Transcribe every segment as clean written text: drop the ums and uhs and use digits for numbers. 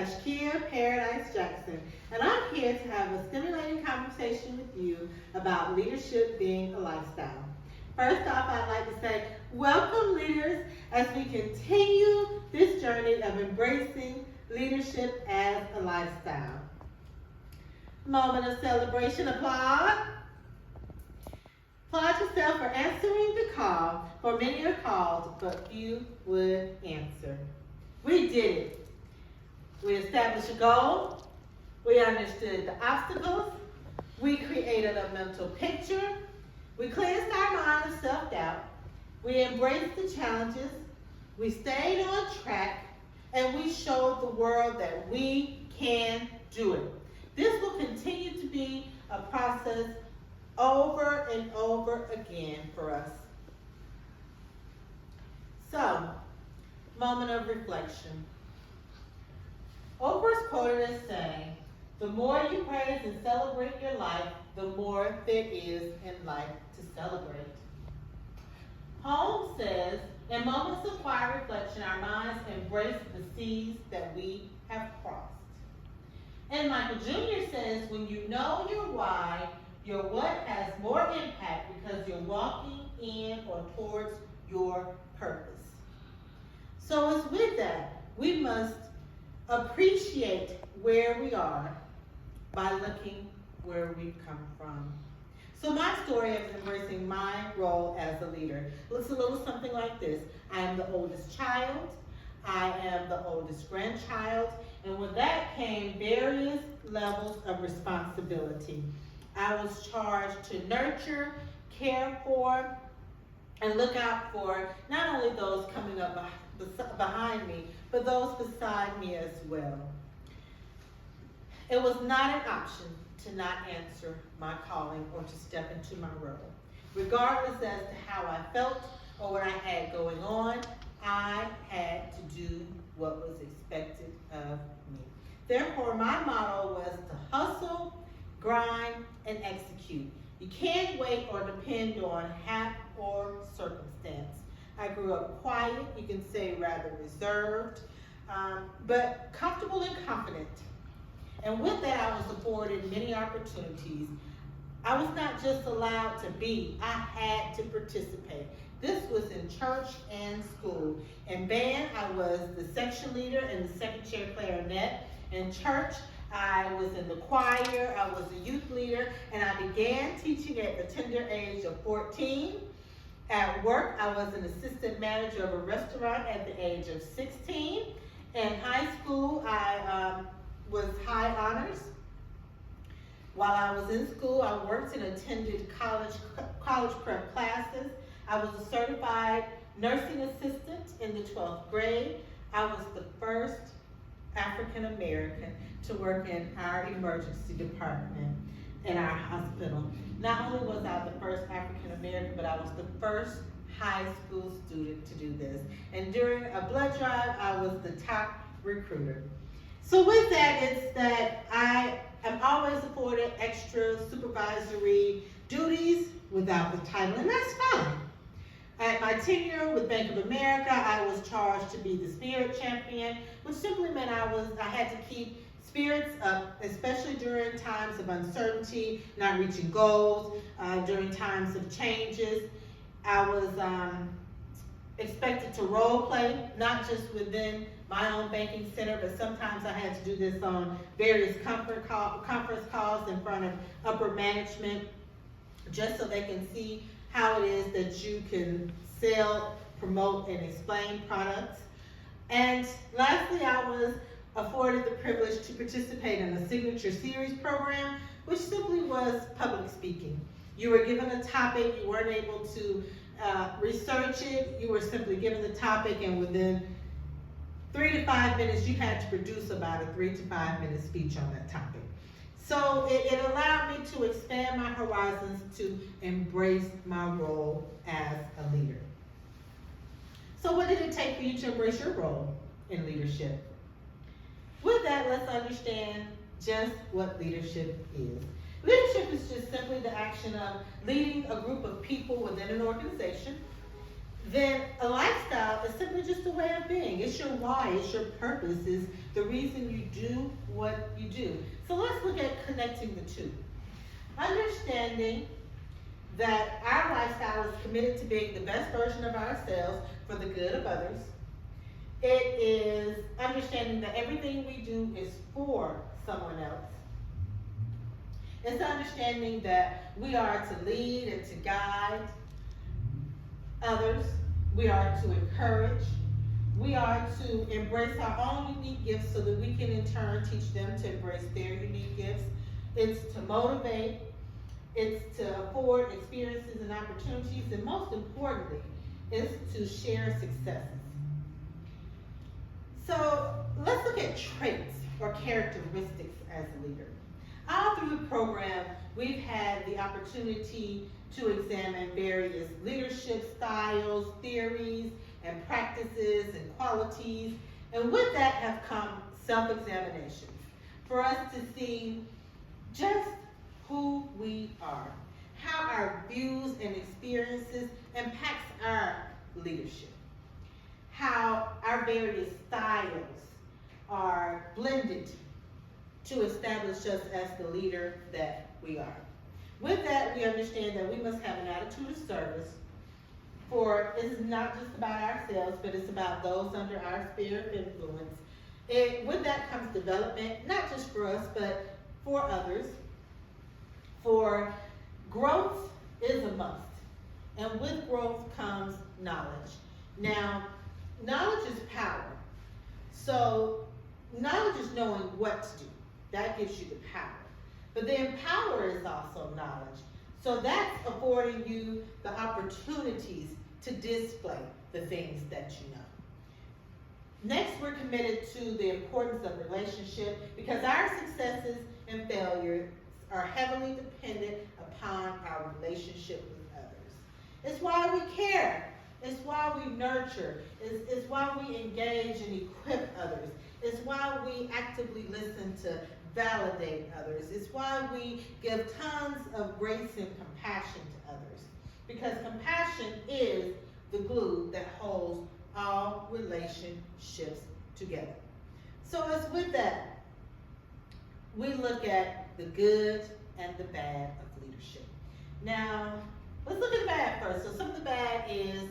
Tashkia Paradise Jackson, and I'm here to have a stimulating conversation with you about leadership being a lifestyle. First off, I'd like to say welcome, leaders, as we continue this journey of embracing leadership as a lifestyle. Moment of celebration, applaud. Applaud yourself for answering the call, for many are called, but few would answer. We did it. We established a goal. We understood the obstacles. We created a mental picture. We cleansed our mind of self-doubt. We embraced the challenges. We stayed on track, and we showed the world that we can do it. This will continue to be a process over and over again for us. So, moment of reflection. Oprah's quoted as saying, "The more you praise and celebrate your life, the more there is in life to celebrate." Holmes says, "In moments of quiet reflection, our minds embrace the seas that we have crossed." And Michael Jr. says, "When you know your why, your what has more impact because you're walking in or towards your purpose." So it's with that, we must appreciate where we are by looking where we've come from. So my story of embracing my role as a leader looks a little something like this. I am the oldest child. I am the oldest grandchild. And with that came various levels of responsibility. I was charged to nurture, care for, and look out for not only those coming up behind me, but those beside me as well. It was not an option to not answer my calling or to step into my role. Regardless as to how I felt or what I had going on, I had to do what was expected of me. Therefore, my motto was to hustle, grind, and execute. You can't wait or depend on hap or circumstance. I grew up quiet, you can say rather reserved, but comfortable and confident. And with that, I was afforded many opportunities. I was not just allowed to be, I had to participate. This was in church and school. In band, I was the section leader and the second chair clarinet. In church, I was in the choir, I was a youth leader, and I began teaching at the tender age of 14. At work, I was an assistant manager of a restaurant at the age of 16. In high school, I was high honors. While I was in school, I worked and attended college prep classes. I was a certified nursing assistant in the 12th grade. I was the first African American to work in our emergency department in our hospital. Not only was I the first African American, but I was the first high school student to do this. And during a blood drive, I was the top recruiter. So with that, it's that I am always afforded extra supervisory duties without the title, and that's fine. At my tenure with Bank of America, I was charged to be the spirit champion, which simply meant I had to keep spirits up, especially during times of uncertainty, not reaching goals, during times of changes. I was expected to role play, not just within my own banking center, but sometimes I had to do this on various conference calls in front of upper management, just so they can see how it is that you can sell, promote, and explain products. And lastly, I was afforded the privilege to participate in the Signature Series program, which simply was public speaking. You were given a topic, you weren't able to research it, you were simply given the topic, and within 3 to 5 minutes, you had to produce about a 3 to 5 minute speech on that topic. So it allowed me to expand my horizons to embrace my role as a leader. So what did it take for you to embrace your role in leadership? With that, let's understand just what leadership is. Leadership is just simply the action of leading a group of people within an organization. then a lifestyle is simply just a way of being. It's your why, it's your purpose, is the reason you do what you do. So let's look at connecting the two. Understanding that our lifestyle is committed to being the best version of ourselves for the good of others. It is understanding that everything we do is for someone else. It's understanding that we are to lead and to guide others. We are to encourage. We are to embrace our own unique gifts so that we can in turn teach them to embrace their unique gifts. It's to motivate. It's to afford experiences and opportunities. And most importantly, it's to share successes. So let's look at traits or characteristics as a leader. All through the program, we've had the opportunity to examine various leadership styles, theories, and practices and qualities. And with that have come self-examinations for us to see just who we are, how our views and experiences impacts our leadership, how our various styles are blended to establish us as the leader that we are. With that, we understand that we must have an attitude of service, for it's not just about ourselves, but it's about those under our sphere of influence. With that comes development, not just for us, but for others. For growth is a must, and with growth comes knowledge. Now, knowledge is power. So knowledge is knowing what to do. That gives you the power. But then power is also knowledge. So that's affording you the opportunities to display the things that you know. Next, we're committed to the importance of relationship because our successes and failures are heavily dependent upon our relationship with others. It's why we care. It's why we nurture. It's why we engage and equip others. It's why we actively listen to validate others. It's why we give tons of grace and compassion to others. Because compassion is the glue that holds all relationships together. So it's with that, we look at the good and the bad of leadership. Now, let's look at the bad first. So some of the bad is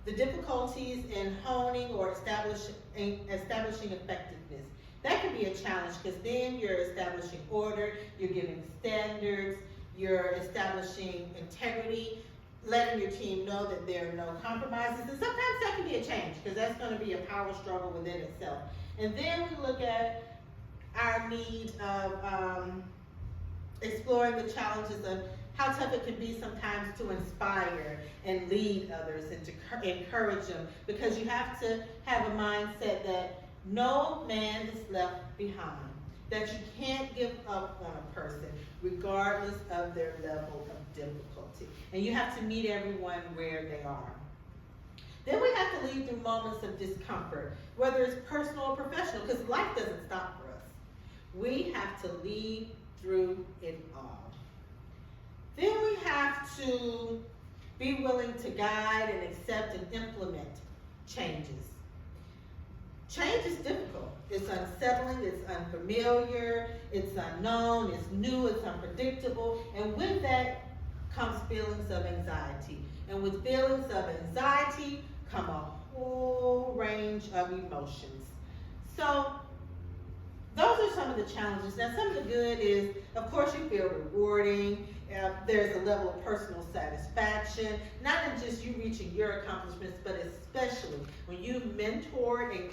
the difficulties in honing or establishing effectiveness. That can be a challenge because then you're establishing order, you're giving standards, you're establishing integrity, letting your team know that there are no compromises. And sometimes that can be a change because that's going to be a power struggle within itself. And then we look at our need of exploring the challenges of how tough it can be sometimes to inspire and lead others and to encourage them, because you have to have a mindset that no man is left behind, that you can't give up on a person regardless of their level of difficulty. And you have to meet everyone where they are. Then we have to lead through moments of discomfort, whether it's personal or professional, because life doesn't stop for us. We have to lead through it all. Then we have to be willing to guide and accept and implement changes. Change is difficult. It's unsettling, it's unfamiliar, it's unknown, it's new, it's unpredictable, and with that comes feelings of anxiety. And with feelings of anxiety come a whole range of emotions. So those are some of the challenges. Now, some of the good is, of course, you feel rewarding. There's a level of personal satisfaction, not in just you reaching your accomplishments, but especially when you've mentored and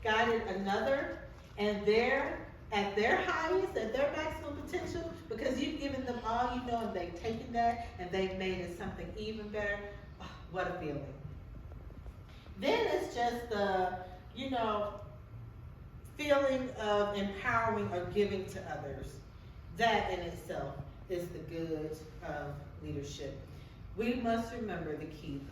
guided another, and they're at their highest, at their maximum potential, because you've given them all you know, and they've taken that and they've made it something even better. Oh, what a feeling. Then it's just the, feeling of empowering or giving to others. That in itself is the good of leadership. We must remember the key,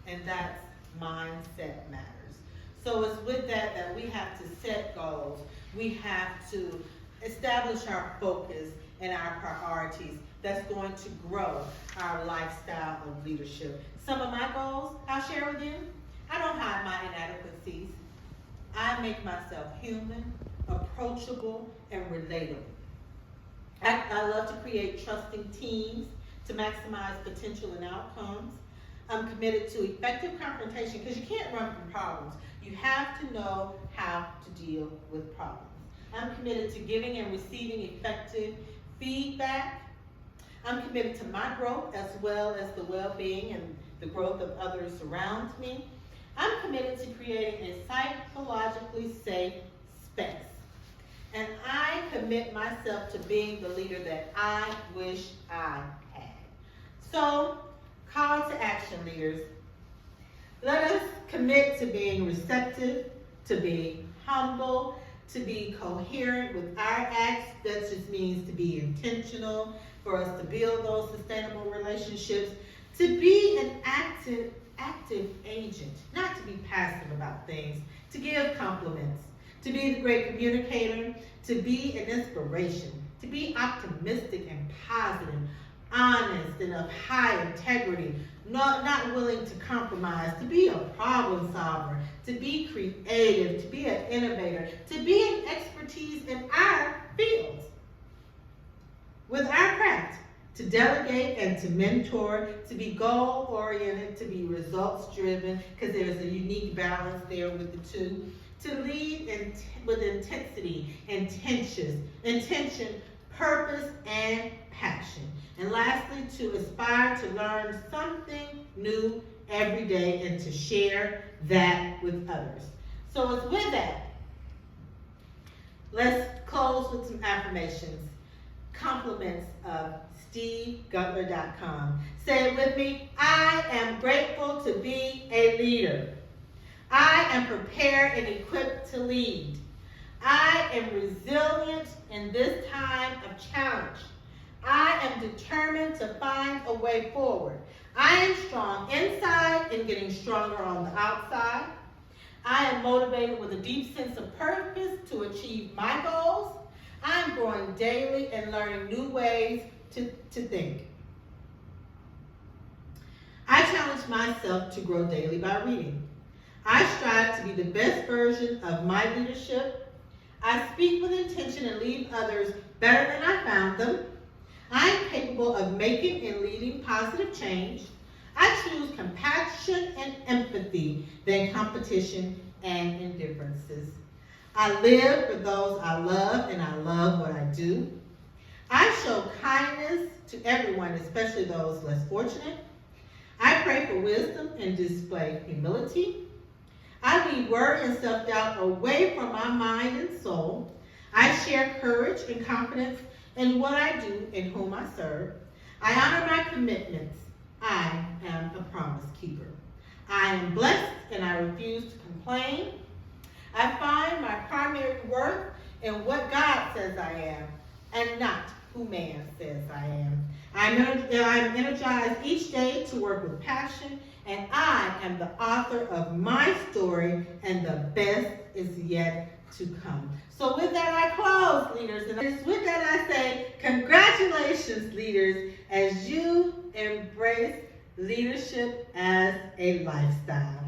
and that's mindset matters. So it's with that that we have to set goals. We have to establish our focus and our priorities that's going to grow our lifestyle of leadership. Some of my goals I'll share with you. I don't hide my inadequacies. I make myself human, approachable, and relatable. I love to create trusting teams to maximize potential and outcomes. I'm committed to effective confrontation because you can't run from problems. You have to know how to deal with problems. I'm committed to giving and receiving effective feedback. I'm committed to my growth as well as the well-being and the growth of others around me. I'm committed to creating a psychologically safe space. And I commit myself to being the leader that I wish I had. So, call to action, leaders. Let us commit to being receptive, to be humble, to be coherent with our acts. That just means to be intentional, for us to build those sustainable relationships, to be an active agent, not to be passive about things, to give compliments, to be the great communicator, to be an inspiration, to be optimistic and positive, honest and of high integrity, not willing to compromise, to be a problem solver, to be creative, to be an innovator, to be an expertise in our fields with our craft, to delegate and to mentor, to be goal-oriented, to be results-driven, because there's a unique balance there with the two, to lead with intensity, intention, purpose, and passion. And lastly, to aspire to learn something new every day and to share that with others. So it's with that, let's close with some affirmations. Compliments of SteveGutler.com. Say it with me. I am grateful to be a leader. I am prepared and equipped to lead. I am resilient in this time of challenge. I am determined to find a way forward. I am strong inside and getting stronger on the outside. I am motivated with a deep sense of purpose to achieve my goals. I am growing daily and learning new ways to think. I challenge myself to grow daily by reading. I strive to be the best version of my leadership. I speak with intention and leave others better than I found them. I am capable of making and leading positive change. I choose compassion and empathy than competition and indifferences. I live for those I love, and I love what I do. I show kindness to everyone, especially those less fortunate. I pray for wisdom and display humility. I leave worry and self-doubt away from my mind and soul. I share courage and confidence in what I do and whom I serve. I honor my commitments. I am a promise keeper. I am blessed and I refuse to complain. I find my primary worth in what God says I am and not who man says I am. I'm energized each day to work with passion, and I am the author of my story, and the best is yet to come. So with that, I close, leaders. And with that, I say congratulations, leaders, as you embrace leadership as a lifestyle.